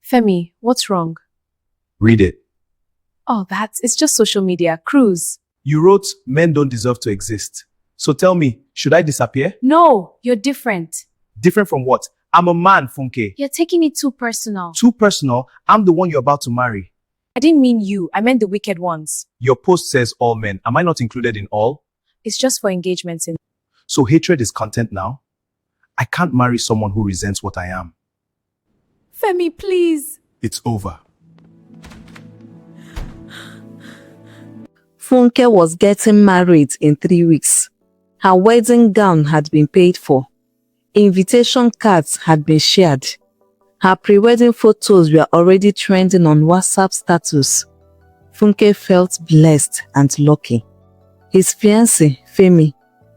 Femi, what's wrong? Read it. Oh, it's just social media. Cruise. You wrote, men don't deserve to exist. So tell me, should I disappear? No, you're different. Different from what? I'm a man, Funke. You're taking it too personal. Too personal? I'm the one you're about to marry. I didn't mean you. I meant the wicked ones. Your post says all men. Am I not included in all? It's just for engagements. So hatred is content now? I can't marry someone who resents what I am. Femi, please. It's over. Funke was getting married in 3 weeks. Her wedding gown had been paid for. Invitation cards had been shared. Her pre-wedding photos were already trending on WhatsApp status. Funke felt blessed and lucky. His fiancé, Femi,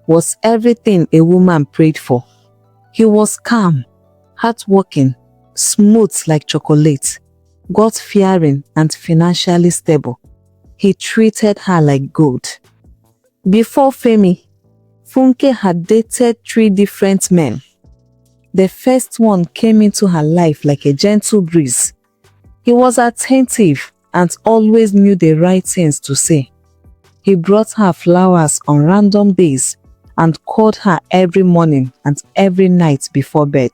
was everything a woman prayed for. He was calm, hardworking, smooth like chocolate, God-fearing and financially stable. He treated her like gold. Before Femi, Funke had dated 3 different men. The first one came into her life like a gentle breeze. He was attentive and always knew the right things to say. He brought her flowers on random days and called her every morning and every night before bed.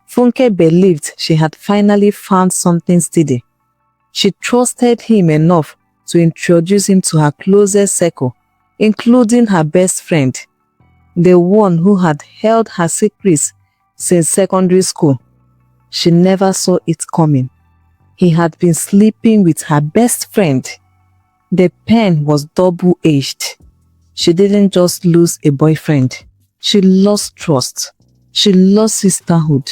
Funke believed she had finally found something steady. She trusted him enough to introduce him to her closest circle, including her best friend, the one who had held her secrets since secondary school. She never saw it coming. He had been sleeping with her best friend. The pen was double-edged. She didn't just lose a boyfriend. She lost trust. She lost sisterhood.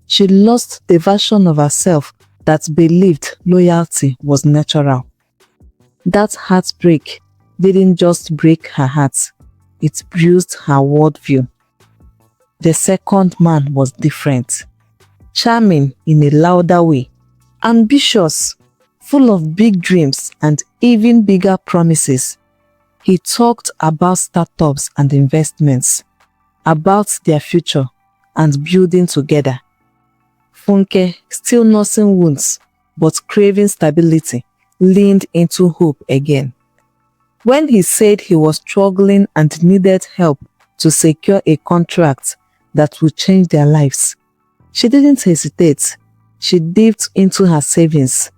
She lost the version of herself that believed loyalty was natural. That heartbreak didn't just break her heart. It bruised her worldview. The second man was different. Charming in a louder way. Ambitious, full of big dreams and even bigger promises. He talked about startups and investments, about their future and building together. Funke, still nursing wounds but craving stability, leaned into hope again. When he said he was struggling and needed help to secure a contract that would change their lives, she didn't hesitate. She dipped into her savings,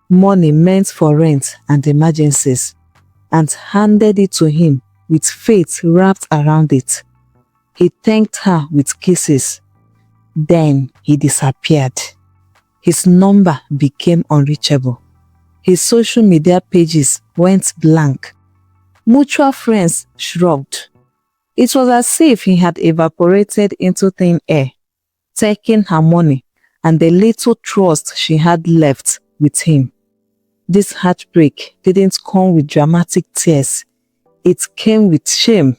money meant for rent and emergencies, and handed it to him with faith wrapped around it. He thanked her with kisses. Then he disappeared. His number became unreachable. His social media pages went blank. Mutual friends shrugged. It was as if he had evaporated into thin air, taking her money and the little trust she had left with him. This heartbreak didn't come with dramatic tears. It came with shame.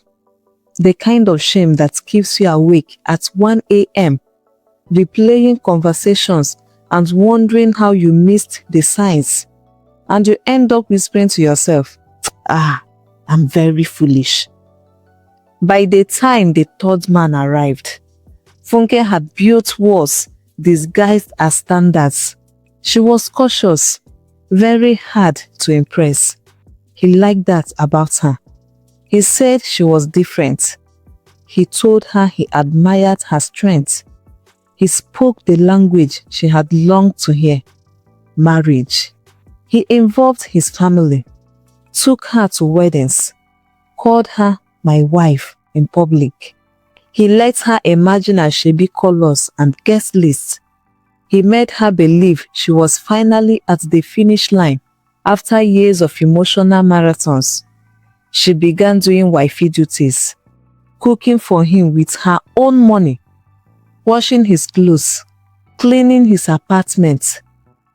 The kind of shame that keeps you awake at 1 a.m., replaying conversations and wondering how you missed the signs. And you end up whispering to yourself, I'm very foolish. By the time the third man arrived, Funke had built walls disguised as standards. She was cautious, very hard to impress. He liked that about her. He said she was different. He told her he admired her strength. He spoke the language she had longed to hear, marriage. He involved his family, took her to weddings, called her my wife in public. He let her imagine her shabby colors and guest lists. He made her believe she was finally at the finish line after years of emotional marathons. She began doing wifey duties, cooking for him with her own money, washing his clothes, cleaning his apartment,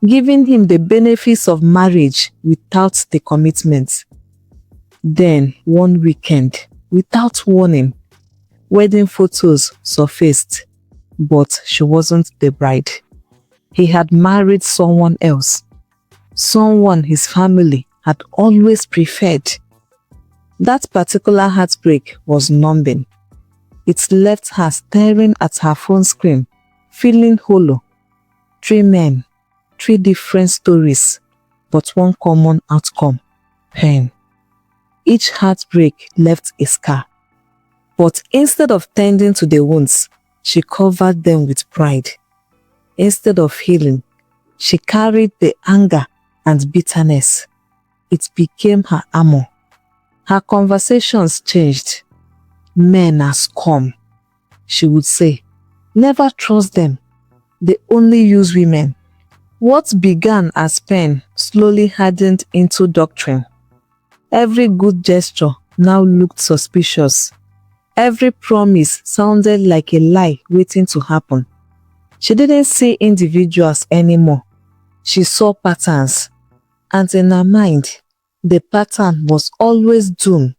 giving him the benefits of marriage without the commitment. Then, one weekend, without warning, wedding photos surfaced, but she wasn't the bride. He had married someone else, someone his family had always preferred. That particular heartbreak was numbing. It left her staring at her phone screen, feeling hollow. 3 men, 3 different stories, but one common outcome: pain. Each heartbreak left a scar. But instead of tending to the wounds, she covered them with pride. Instead of healing, she carried the anger and bitterness. It became her armor. Her conversations changed. Men are scum, she would say. Never trust them. They only use women. What began as pain slowly hardened into doctrine. Every good gesture now looked suspicious. Every promise sounded like a lie waiting to happen. She didn't see individuals anymore. She saw patterns. And in her mind, the pattern was always doom.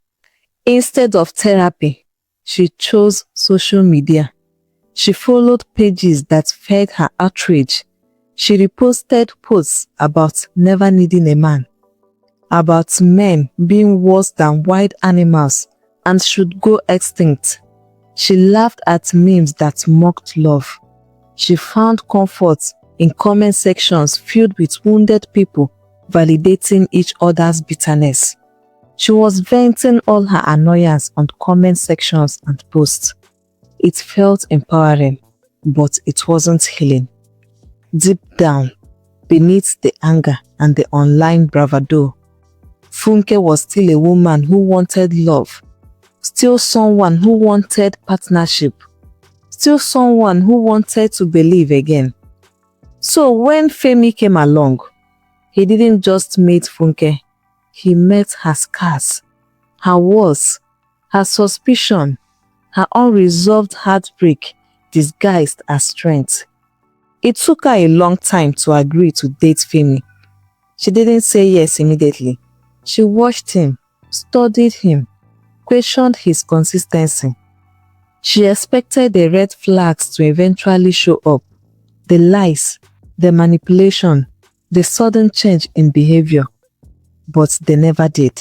Instead of therapy, she chose social media. She followed pages that fed her outrage. She reposted posts about never needing a man, about men being worse than wild animals and should go extinct. She laughed at memes that mocked love. She found comfort in comment sections filled with wounded people validating each other's bitterness. She was venting all her annoyance on comment sections and posts. It felt empowering, but it wasn't healing. Deep down, beneath the anger and the online bravado, Funke was still a woman who wanted love, still someone who wanted partnership, still someone who wanted to believe again. So when Femi came along, he didn't just meet Funke, he met her scars, her walls, her suspicion, her unresolved heartbreak disguised as strength. It took her a long time to agree to date Femi. She didn't say yes immediately. She watched him, studied him, questioned his consistency. She expected the red flags to eventually show up, the lies, the manipulation, the sudden change in behavior. But they never did.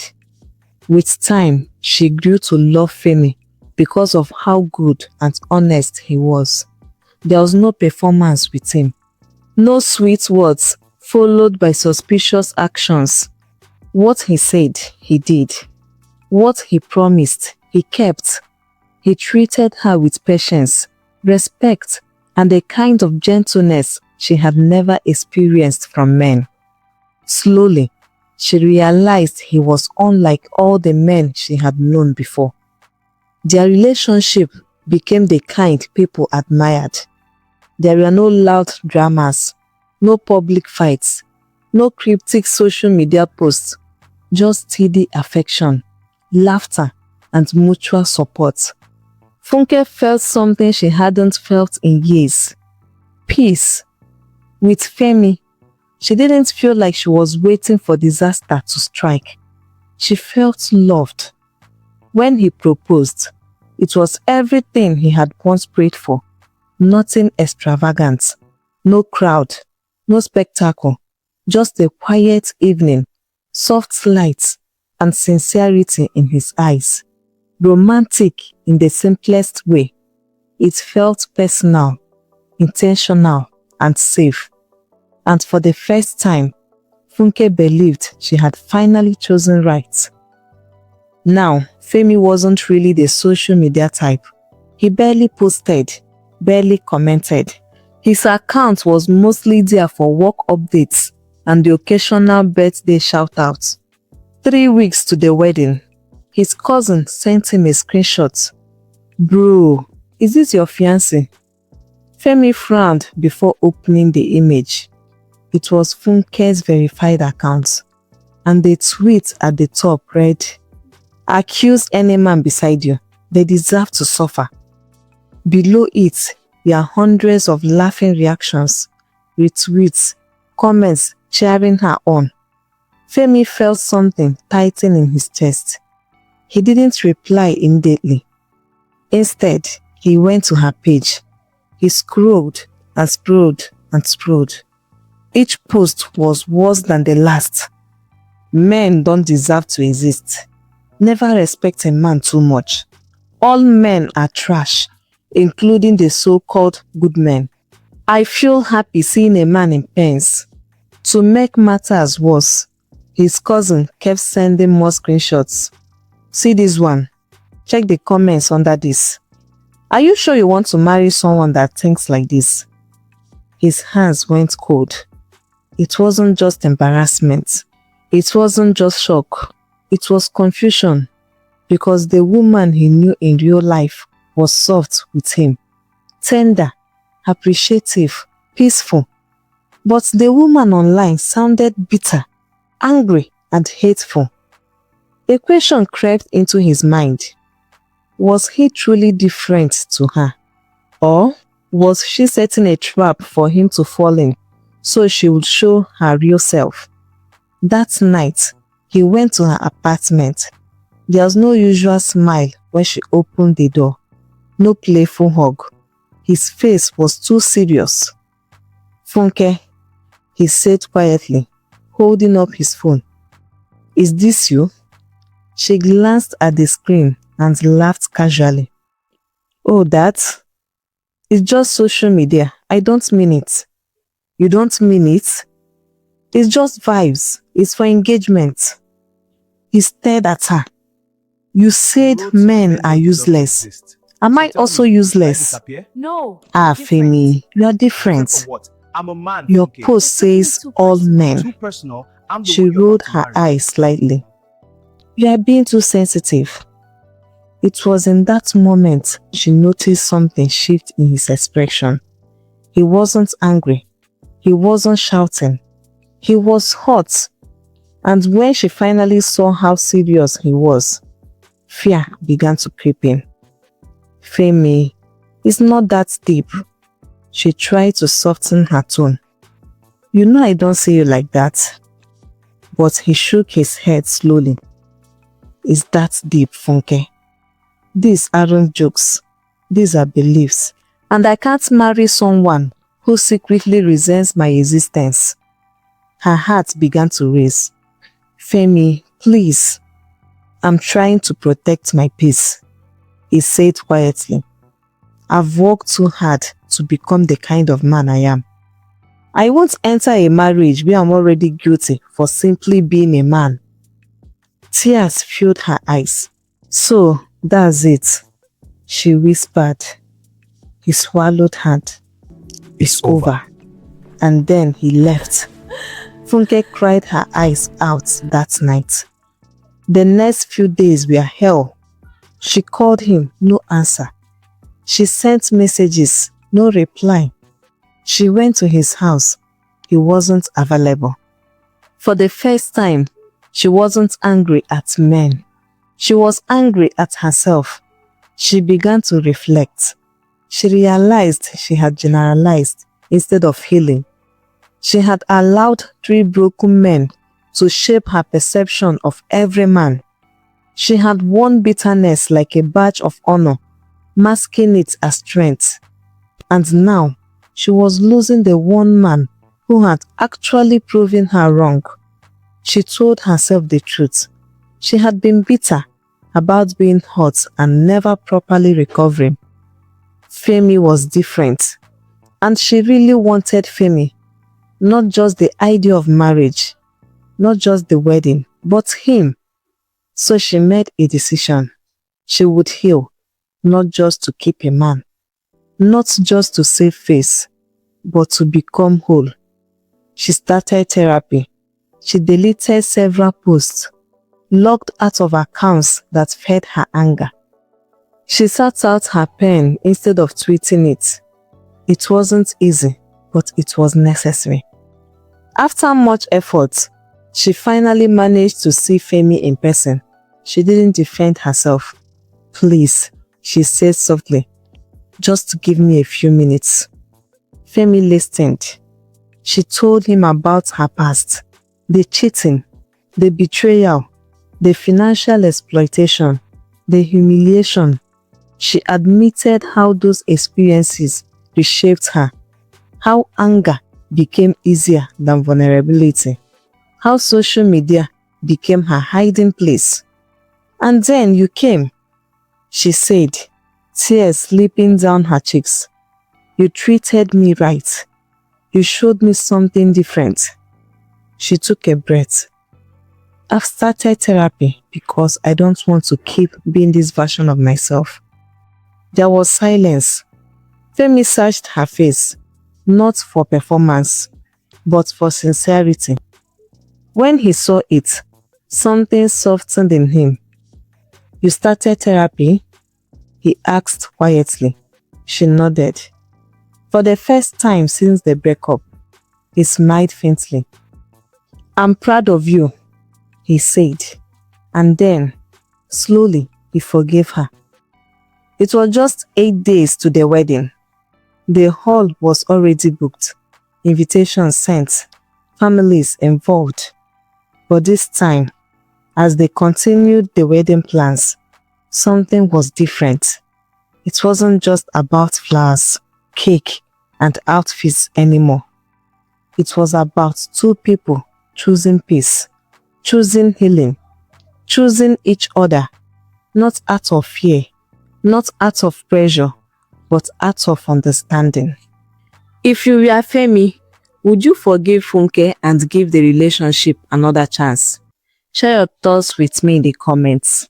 With time, she grew to love Femi because of how good and honest he was. There was no performance with him. No sweet words followed by suspicious actions. What he said, he did. What he promised, he kept. He treated her with patience, respect, and a kind of gentleness she had never experienced from men. Slowly, she realized he was unlike all the men she had known before. Their relationship became the kind people admired. There were no loud dramas, no public fights, no cryptic social media posts, just steady affection, laughter, and mutual support. Funke felt something she hadn't felt in years: peace. With Femi, she didn't feel like she was waiting for disaster to strike. She felt loved. When he proposed, it was everything he had once prayed for. Nothing extravagant, no crowd, no spectacle, just a quiet evening, soft lights, and sincerity in his eyes. Romantic in the simplest way. It felt personal, intentional, and safe. And for the first time, Funke believed she had finally chosen right. Now, Femi wasn't really the social media type. He barely posted, barely commented. His account was mostly there for work updates and the occasional birthday shoutouts. 3 weeks to the wedding, his cousin sent him a screenshot. "Bro, is this your fiancé?" Femi frowned before opening the image. It was Funke's verified account, and the tweet at the top read, "Accuse any man beside you. They deserve to suffer." Below it were hundreds of laughing reactions, retweets, comments cheering her on. Femi felt something tighten in his chest. He didn't reply immediately. Instead, he went to her page. He scrolled and scrolled and scrolled. Each post was worse than the last. Men don't deserve to exist. Never respect a man too much. All men are trash, including the so-called good men. I feel happy seeing a man in pains. To make matters worse, his cousin kept sending more screenshots. See this one. Check the comments under this. Are you sure you want to marry someone that thinks like this? His hands went cold. It wasn't just embarrassment. It wasn't just shock. It was confusion. Because the woman he knew in real life was soft with him. Tender, appreciative, peaceful. But the woman online sounded bitter, angry, and hateful. A question crept into his mind. Was he truly different to her? Or was she setting a trap for him to fall in so she would show her real self? That night, he went to her apartment. There was no usual smile when she opened the door. No playful hug. His face was too serious. Funke, he said quietly, holding up his phone. Is this you? She glanced at the screen and laughed casually. Oh, that? It's just social media. I don't mean it. You don't mean it? It's just vibes. It's for engagement. He stared at her. You said men are useless. Am I also useless? No. Ah, Femi, you are different. I'm a man. Your Funke. post says all men. Too personal. I'm the She one you're rolled about to her marry. eyes slightly. You are being too sensitive. It was in that moment she noticed something shift in his expression. He wasn't angry. He wasn't shouting. He was hot. And when she finally saw how serious he was, fear began to creep in. Femi, it's not that deep. She tried to soften her tone. You know I don't see you like that. But he shook his head slowly. It's that deep, Funke. These aren't jokes. These are beliefs. And I can't marry someone who secretly resents my existence. Her heart began to race. Femi, please. I'm trying to protect my peace, he said quietly. I've worked too hard to become the kind of man I am. I won't enter a marriage where I'm already guilty for simply being a man. Tears filled her eyes. So, that's it, she whispered. He swallowed hard. It's over. And then he left. Funke cried her eyes out that night. The next few days were hell. She called him, no answer. She sent messages, no reply. She went to his house. He wasn't available. For the first time, she wasn't angry at men. She was angry at herself. She began to reflect. She realized she had generalized instead of healing. She had allowed 3 broken men to shape her perception of every man. She had worn bitterness like a badge of honor, masking it as strength. And now, she was losing the one man who had actually proven her wrong. She told herself the truth. She had been bitter about being hurt and never properly recovering. Femi was different. And she really wanted Femi. Not just the idea of marriage, not just the wedding, but him. So she made a decision. She would heal, not just to keep a man, not just to save face, but to become whole. She started therapy. She deleted several posts, logged out of accounts that fed her anger. She sat out her pen instead of tweeting it. It wasn't easy, but it was necessary. After much effort, she finally managed to see Femi in person. She didn't defend herself. Please, she said softly, just give me a few minutes. Femi listened. She told him about her past, the cheating, the betrayal, the financial exploitation, the humiliation. She admitted how those experiences reshaped her, how anger became easier than vulnerability, how social media became her hiding place. And then you came, she said, tears slipping down her cheeks. You treated me right. You showed me something different. She took a breath. I've started therapy because I don't want to keep being this version of myself. There was silence. Femi searched her face, not for performance, but for sincerity. When he saw it, something softened in him. You started therapy? He asked quietly. She nodded. For the first time since the breakup, he smiled faintly. I'm proud of you, he said. And then, slowly, he forgave her. It was just 8 days to the wedding. The hall was already booked, invitations sent, families involved. But this time, as they continued the wedding plans, something was different. It wasn't just about flowers, cake, and outfits anymore. It was about two people choosing peace, choosing healing, choosing each other, not out of fear, not out of pressure, but out of understanding. If you were Femi, would you forgive Funke and give the relationship another chance? Share your thoughts with me in the comments.